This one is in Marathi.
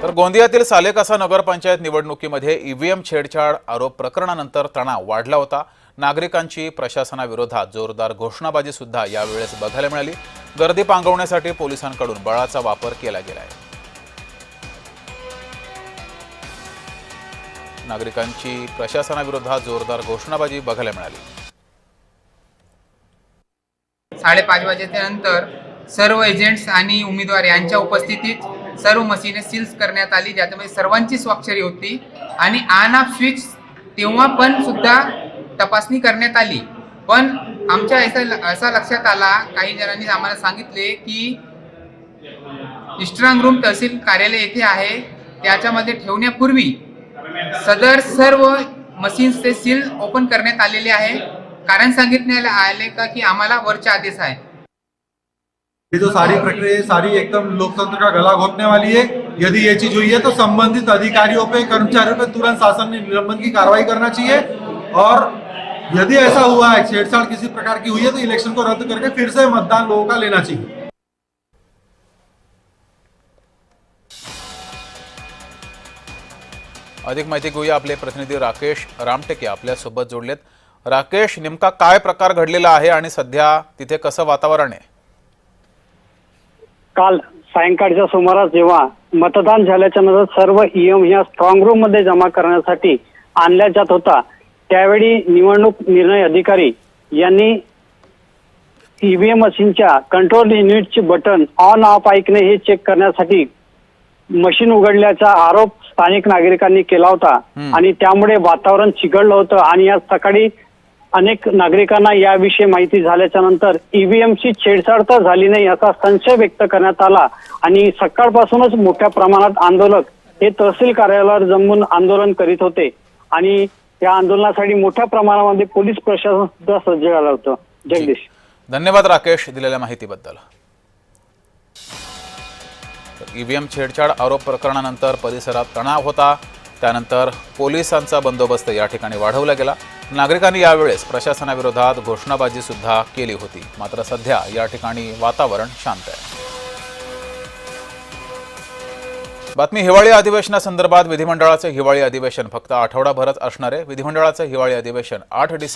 तर गोंदियातील सालेकसा नगरपंचायत निवडणुकीमध्ये ईव्हीएम छेडछाड आरोप प्रकरणानंतर तणाव वाढला होता। नागरिकांची प्रशासनाविरोधात जोरदार घोषणाबाजी सुद्धा यावेळेस बघायला मिळाली। गर्दी पांगवण्यासाठी पोलिसांकडून बळाचा वापर केला गेलाय। नागरिकांची प्रशासनाविरोधात जोरदार घोषणाबाजी बघायला मिळाली। 5:30 वाजेनंतर सर्व एजंट्स आणि उमेदवार यांच्या उपस्थितीत सर्व मशीने सील्स करण्यात आली, ज्यामध्ये सर्वांची स्वाक्षरी होती आणि ऑन ऑफ स्विच तेव्हा पण सुद्धा तपासणी करण्यात आली। पण आमच्या असा लक्षात आला, काही जणांनी आम्हाला सांगितले की स्ट्रॉंग रूम तहसील कार्यालय येथे आहे, त्याच्यामध्ये ठेवण्यापूर्वी सदर सर्व मशीन्स ते सील ओपन करण्यात आलेले आहे। कारण सांगितण्यात आले का कि आम्हाला वरचे आदेश है। ये जो सारी प्रक्रिया सारी एकदम लोकतंत्र का गला घोटने वाली है। यदि ये चीज हुई है तो संबंधित अधिकारियों पे, कर्मचारियों पे तुरंत शासन ने निलंबन की कार्रवाई करना चाहिए और यदि ऐसा हुआ है छेड़छाड़ किसी प्रकार की हुई है तो इलेक्शन को रद्द करके फिर से मतदान लोगों का लेना चाहिए। अधिक माहिती घेऊया, आपले प्रतिनिधी राकेश रामटेके आपल्या सोबत जोडलेत। राकेश, नेमका काय प्रकार घडलेला आहे आणि सध्या तिथे कसं वातावरण आहे? काल सायंकाळच्या सुमारास जेव्हा मतदान झाल्याच्या नंतर सर्व ईएम या स्ट्रॉंग रूम मध्ये जमा करण्यासाठी आणल्या जात होता, त्यावेळी निवडणूक निर्णय अधिकारी यांनी ईव्हीएम मशीनच्या कंट्रोल युनिटचे बटन ऑन ऑफ ऐकणे हे चेक करण्यासाठी मशीन उघडल्याचा आरोप स्थानिक नागरिकांनी केला होता आणि त्यामुळे वातावरण चिघळलं होतं आणि आज सकाळी अनेक नागरिकांना याविषयी माहिती झाल्याच्या नंतर ईव्हीएमची छेडछाड तर झाली नाही असा संशय व्यक्त करण्यात आला आणि सकाळपासूनच मोठ्या प्रमाणात आंदोलक हे तहसील कार्यालयावर जमून आंदोलन करीत होते आणि या आंदोलनासाठी मोठ्या प्रमाणामध्ये पोलीस प्रशासन सुद्धा सज्ज झालं होतं। जगदीश, धन्यवाद राकेश दिलेल्या माहितीबद्दल। ईव्हीएम छेडछाड आरोप प्रकरणानंतर परिसरात तणाव होता, त्यानंतर पोलिसांचा बंदोबस्त या ठिकाणी वाढवला गेला। नागरिकांनी यावेळेस प्रशासनाविरोधात घोषणाबाजी सुद्धा केली होती, मात्र सध्या या ठिकाणी वातावरण शांत आहे। बातमी हिवाळी अधिवेशनासंदर्भात। विधिमंडळाचे हिवाळी अधिवेशन फक्त आठवडाभरच असणार आहे। विधिमंडळाचे हिवाळी अधिवेशन 8 डिसेंबर